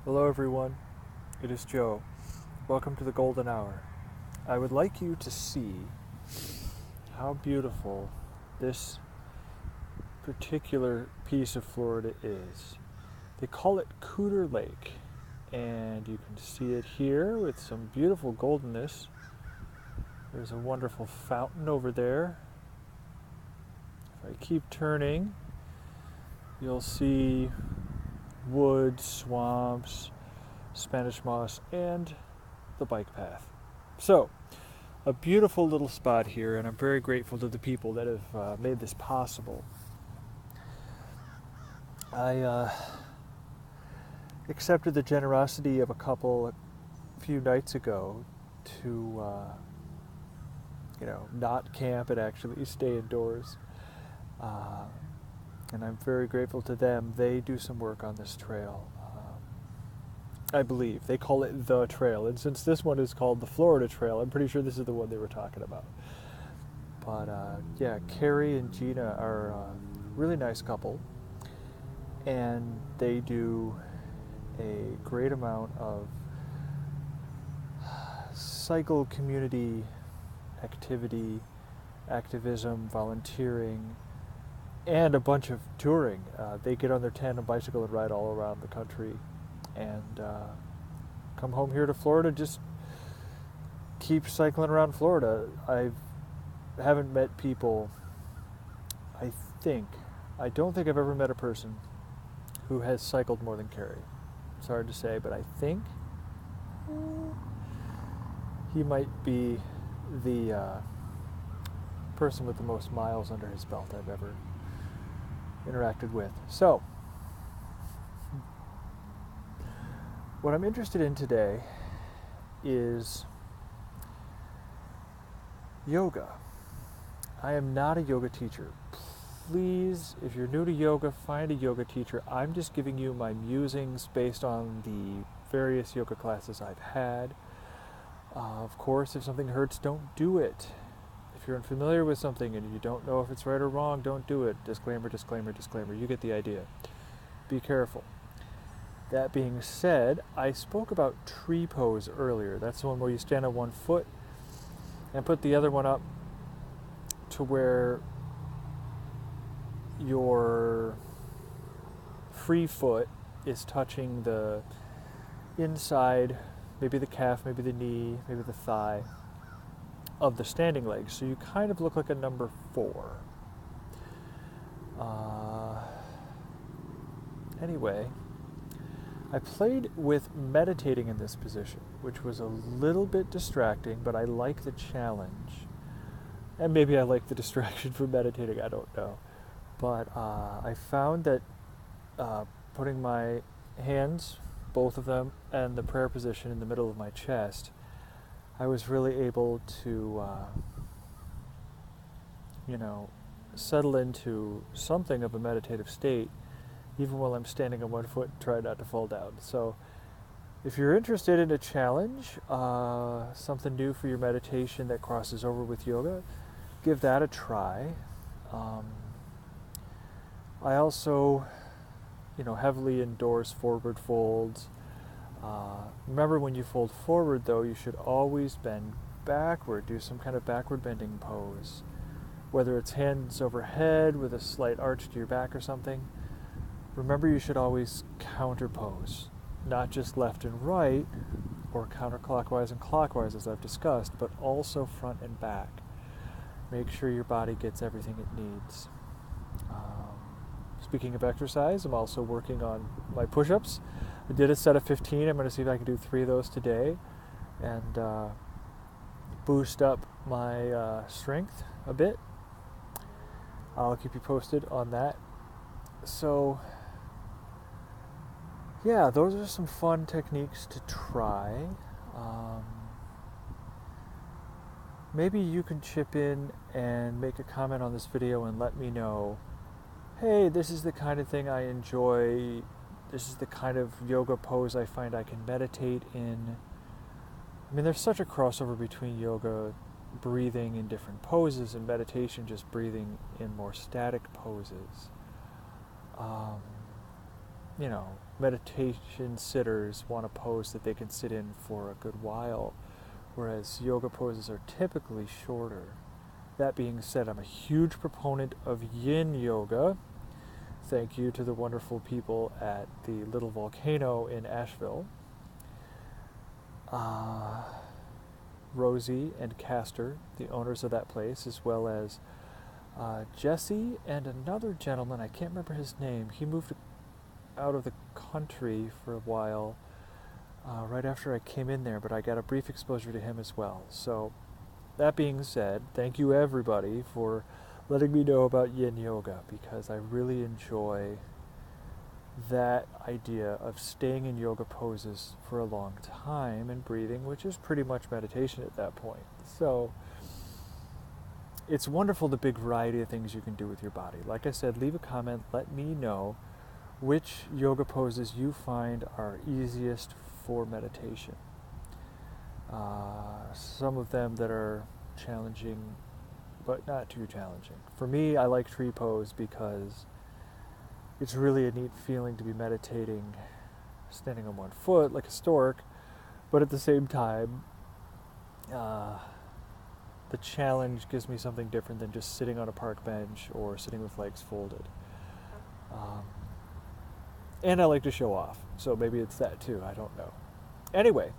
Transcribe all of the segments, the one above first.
Hello everyone, it is Joe. Welcome to the Golden Hour. I would like you to see how beautiful this particular piece of Florida is. They call it Cooter Lake, and you can see it here with some beautiful goldenness. There's a wonderful fountain over there. If I keep turning, you'll see woods, swamps, Spanish moss, and the bike path. So, a beautiful little spot here, and I'm very grateful to the people that have made this possible. I accepted the generosity of a couple a few nights ago to, not camp and actually stay indoors. And I'm very grateful to them. They do some work on this trail. I believe. They call it the trail. And since this one is called the Florida Trail, I'm pretty sure this is the one they were talking about. But Carrie and Gina are a really nice couple. And they do a great amount of cycle community activity, activism, volunteering, and a bunch of touring. They get on their tandem bicycle and ride all around the country and come home here to Florida, just keep cycling around Florida. Haven't met people, I don't think I've ever met a person who has cycled more than Carrie. It's hard to say, but I think he might be the person with the most miles under his belt I've ever interacted with. So, what I'm interested in today is yoga. I am not a yoga teacher. Please, if you're new to yoga, find a yoga teacher. I'm just giving you my musings based on the various yoga classes I've had. Of course, if something hurts, don't do it. If you're unfamiliar with something and you don't know if it's right or wrong, don't do it. Disclaimer, disclaimer, disclaimer. You get the idea. Be careful. That being said, I spoke about tree pose earlier. That's the one where you stand on one foot and put the other one up to where your free foot is touching the inside, maybe the calf, maybe the knee, maybe the thigh of the standing leg. So you kind of look like a number 4. Anyway, I played with meditating in this position, which was a little bit distracting, but I like the challenge. And maybe I like the distraction for meditating, I don't know. But I found that putting my hands, both of them, and the prayer position in the middle of my chest, I was really able to, settle into something of a meditative state, even while I'm standing on one foot and try not to fall down. So if you're interested in a challenge, something new for your meditation that crosses over with yoga, give that a try. I also, heavily endorse forward folds. Remember, when you fold forward, though, you should always bend backward, do some kind of backward bending pose. Whether it's hands overhead with a slight arch to your back or something. Remember, you should always counter pose, not just left and right, or counterclockwise and clockwise as I've discussed, but also front and back. Make sure your body gets everything it needs. Speaking of exercise, I'm also working on my push-ups. I did a set of 15. I'm going to see if I can do 3 of those today and boost up my strength a bit. I'll keep you posted on that. So, yeah, those are some fun techniques to try. Maybe you can chip in and make a comment on this video and let me know, hey, this is the kind of thing I enjoy. This is the kind of yoga pose I find I can meditate in. I mean, there's such a crossover between yoga, breathing in different poses, and meditation, just breathing in more static poses. meditation sitters want a pose that they can sit in for a good while, whereas yoga poses are typically shorter. That being said, I'm a huge proponent of yin yoga. Thank you to the wonderful people at the Little Volcano in Asheville. Rosie and Castor, the owners of that place, as well as Jesse and another gentleman, I can't remember his name. He moved out of the country for a while right after I came in there, but I got a brief exposure to him as well. So that being said, thank you everybody for letting me know about yin yoga, because I really enjoy that idea of staying in yoga poses for a long time and breathing, which is pretty much meditation at that point. So it's wonderful, the big variety of things you can do with your body. Like I said, leave a comment, let me know which yoga poses you find are easiest for meditation. Some of them that are challenging, but not too challenging. For me, I like tree pose because it's really a neat feeling to be meditating, standing on one foot like a stork, but at the same time, the challenge gives me something different than just sitting on a park bench or sitting with legs folded. And I like to show off, so maybe it's that too, I don't know. Anyway,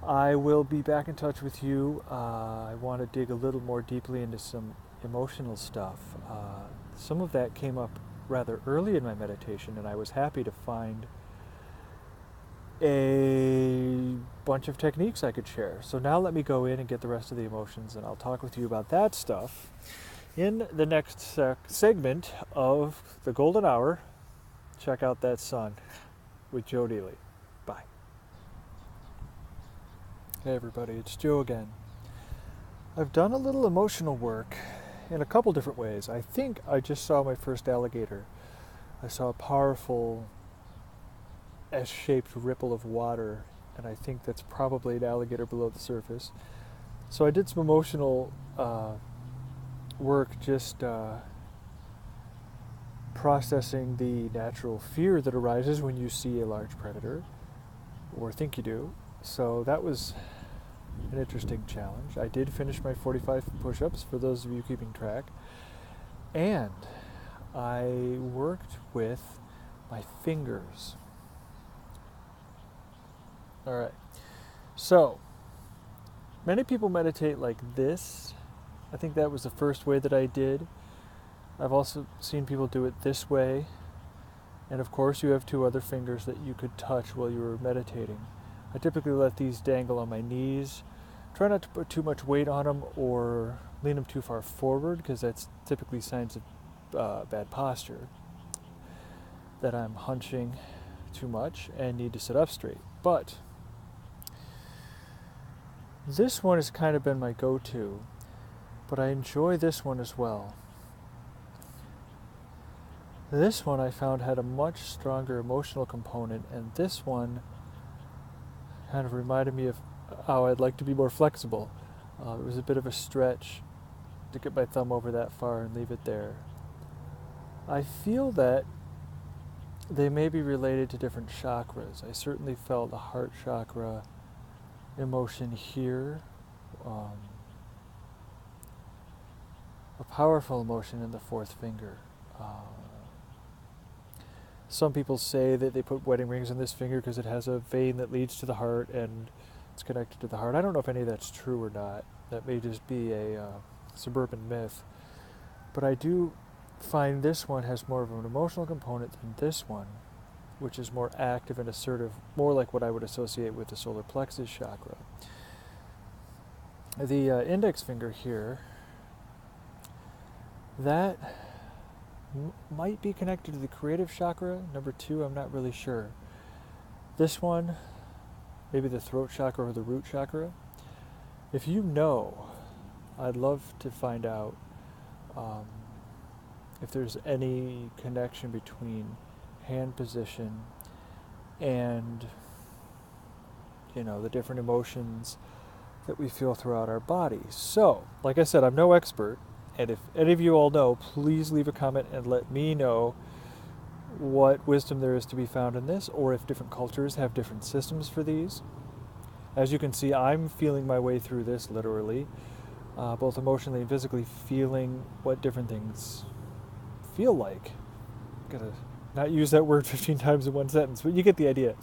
I will be back in touch with you. I want to dig a little more deeply into some emotional stuff. Some of that came up rather early in my meditation, and I was happy to find a bunch of techniques I could share. So now let me go in and get the rest of the emotions, and I'll talk with you about that stuff in the next segment of the Golden Hour. Check out that sun with Joe Dealey. Bye. Hey everybody, it's Joe again. I've done a little emotional work in a couple different ways. I think I just saw my first alligator. I saw a powerful S-shaped ripple of water, and I think that's probably an alligator below the surface. So I did some emotional work, just processing the natural fear that arises when you see a large predator, or think you do. So that was an interesting challenge. I did finish my 45 push-ups, for those of you keeping track, and I worked with my fingers. Alright, so many people meditate like this. I think that was the first way that I did. I've also seen people do it this way, and of course you have two other fingers that you could touch while you were meditating. I typically let these dangle on my knees. Try not to put too much weight on them or lean them too far forward, because that's typically signs of bad posture, that I'm hunching too much and need to sit up straight. But this one has kind of been my go-to, but I enjoy this one as well. This one I found had a much stronger emotional component, and this one kind of reminded me of how I'd like to be more flexible. It was a bit of a stretch to get my thumb over that far and leave it there. I feel that they may be related to different chakras. I certainly felt the heart chakra emotion here, a powerful emotion in the fourth finger. Some people say that they put wedding rings on this finger because it has a vein that leads to the heart and it's connected to the heart. I don't know if any of that's true or not. That may just be a suburban myth. But I do find this one has more of an emotional component than this one, which is more active and assertive, more like what I would associate with the solar plexus chakra. The index finger here, that might be connected to the creative chakra, number 2, I'm not really sure. This one, maybe the throat chakra or the root chakra. If you know, I'd love to find out if there's any connection between hand position and, the different emotions that we feel throughout our body. So, like I said, I'm no expert. And if any of you all know, please leave a comment and let me know what wisdom there is to be found in this, or if different cultures have different systems for these. As you can see, I'm feeling my way through this literally, both emotionally and physically, feeling what different things feel like. Gotta not use that word 15 times in one sentence, but you get the idea.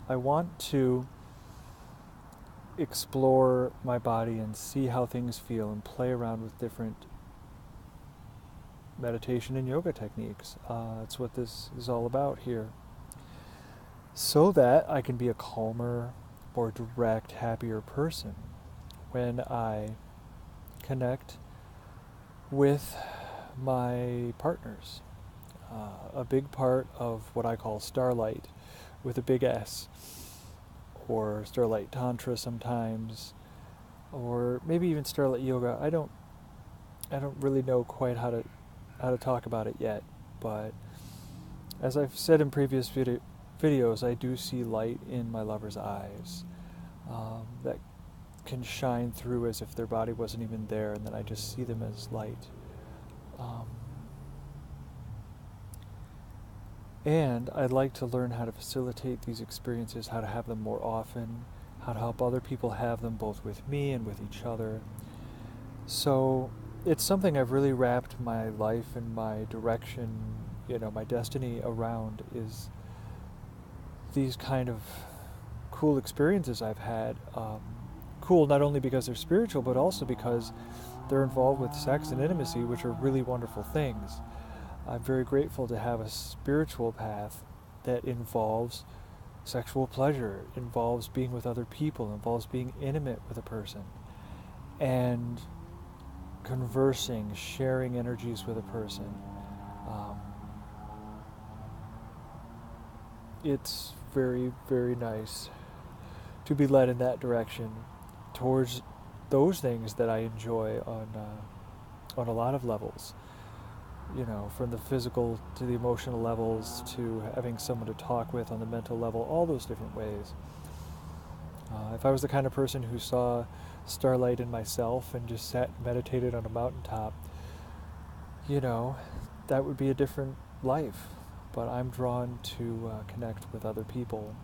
I want to explore my body and see how things feel and play around with different meditation and yoga techniques. That's what this is all about here. So that I can be a calmer, more direct, happier person when I connect with my partners. A big part of what I call Starlight with a big S, or Starlight Tantra sometimes, or maybe even Starlight Yoga. I don't really know quite how to talk about it yet, but as I've said in previous videos, I do see light in my lover's eyes that can shine through as if their body wasn't even there, and then I just see them as light. And I'd like to learn how to facilitate these experiences, how to have them more often, how to help other people have them both with me and with each other. So it's something I've really wrapped my life and my direction, my destiny around, is these kind of cool experiences I've had. Cool not only because they're spiritual, but also because they're involved with sex and intimacy, which are really wonderful things. I'm very grateful to have a spiritual path that involves sexual pleasure, involves being with other people, involves being intimate with a person, and conversing, sharing energies with a person. It's very, very nice to be led in that direction towards those things that I enjoy on a lot of levels. From the physical to the emotional levels, to having someone to talk with on the mental level, all those different ways. If I was the kind of person who saw starlight in myself and just sat and meditated on a mountaintop, that would be a different life. But I'm drawn to connect with other people,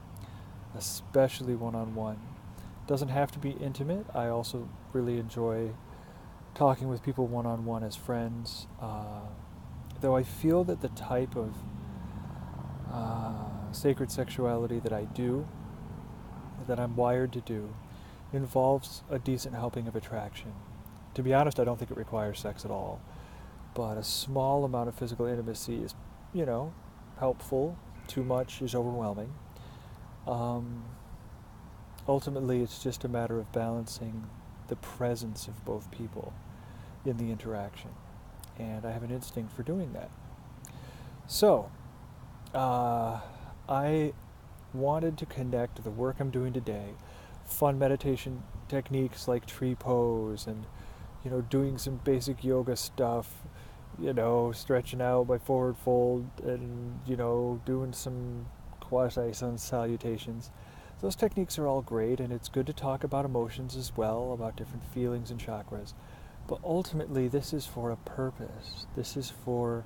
especially one-on-one. Doesn't have to be intimate. I also really enjoy talking with people one-on-one as friends. Though I feel that the type of sacred sexuality that I do, that I'm wired to do, involves a decent helping of attraction. To be honest, I don't think it requires sex at all, but a small amount of physical intimacy is, helpful. Too much is overwhelming. Ultimately, it's just a matter of balancing the presence of both people in the interaction. And I have an instinct for doing that. So, I wanted to connect the work I'm doing today, fun meditation techniques like tree pose and, doing some basic yoga stuff, stretching out by forward fold and, doing some quasi-sun salutations. Those techniques are all great, and it's good to talk about emotions as well, about different feelings and chakras. But ultimately, this is for a purpose. This is for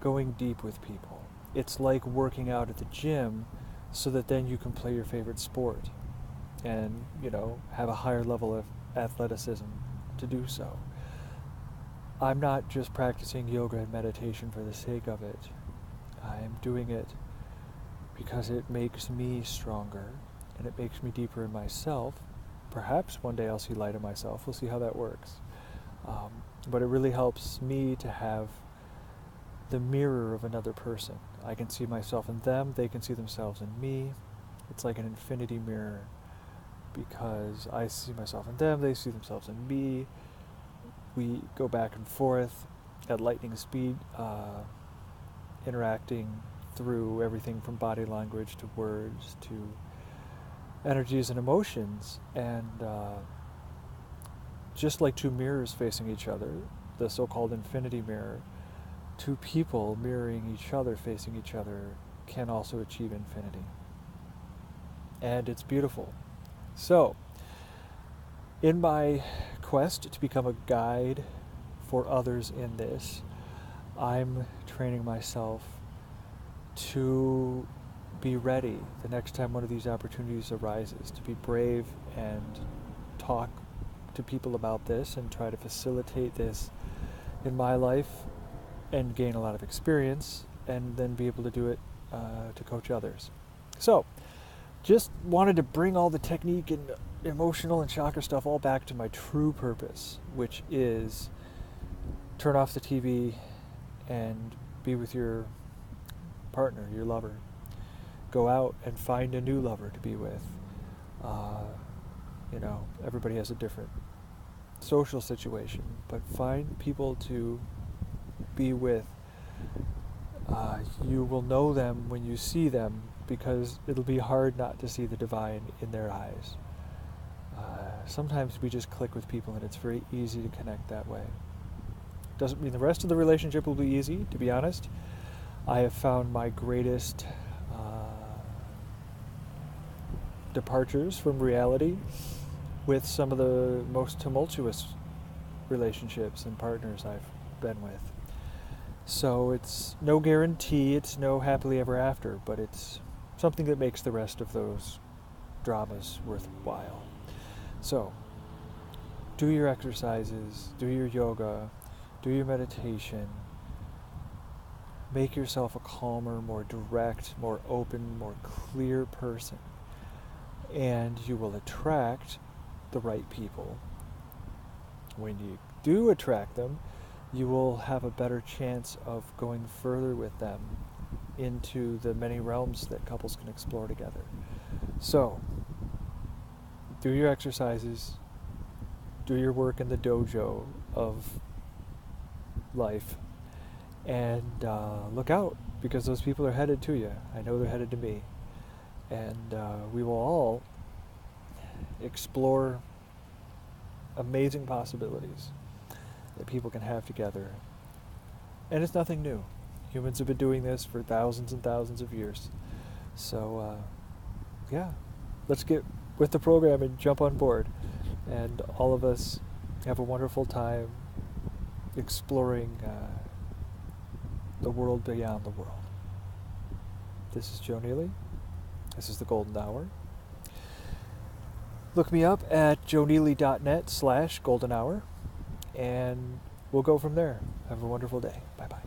going deep with people. It's like working out at the gym so that then you can play your favorite sport and, have a higher level of athleticism to do so. I'm not just practicing yoga and meditation for the sake of it. I'm doing it because it makes me stronger and it makes me deeper in myself. Perhaps one day I'll see light in myself. We'll see how that works. But it really helps me to have the mirror of another person. I can see myself in them, they can see themselves in me. It's like an infinity mirror, because I see myself in them, they see themselves in me. We go back and forth at lightning speed, interacting through everything from body language to words to energies and emotions, and just like two mirrors facing each other, the so-called infinity mirror, two people mirroring each other, facing each other, can also achieve infinity. And it's beautiful. So, in my quest to become a guide for others in this, I'm training myself to be ready the next time one of these opportunities arises, to be brave and talk to people about this and try to facilitate this in my life and gain a lot of experience and then be able to do it to coach others. So, just wanted to bring all the technique and emotional and chakra stuff all back to my true purpose, which is turn off the TV and be with your partner, your lover. Go out and find a new lover to be with. Everybody has a different social situation, but find people to be with. You will know them when you see them, because it'll be hard not to see the divine in their eyes. Sometimes we just click with people and it's very easy to connect that way. Doesn't mean the rest of the relationship will be easy, to be honest. I have found my greatest departures from reality with some of the most tumultuous relationships and partners I've been with. So it's no guarantee, it's no happily ever after, but it's something that makes the rest of those dramas worthwhile. So, do your exercises, do your yoga, do your meditation. Make yourself a calmer, more direct, more open, more clear person. And you will attract the right people. When you do attract them, you will have a better chance of going further with them into the many realms that couples can explore together. So, do your exercises, do your work in the dojo of life, and look out, because those people are headed to you. I know they're headed to me. And we will all explore amazing possibilities that people can have together. And it's nothing new. Humans have been doing this for thousands and thousands of years. So, let's get with the program and jump on board. And all of us have a wonderful time exploring the world beyond the world. This is Joe Neely. This is the Golden Hour. Look me up at joeneely.net/golden hour, and we'll go from there. Have a wonderful day. Bye-bye.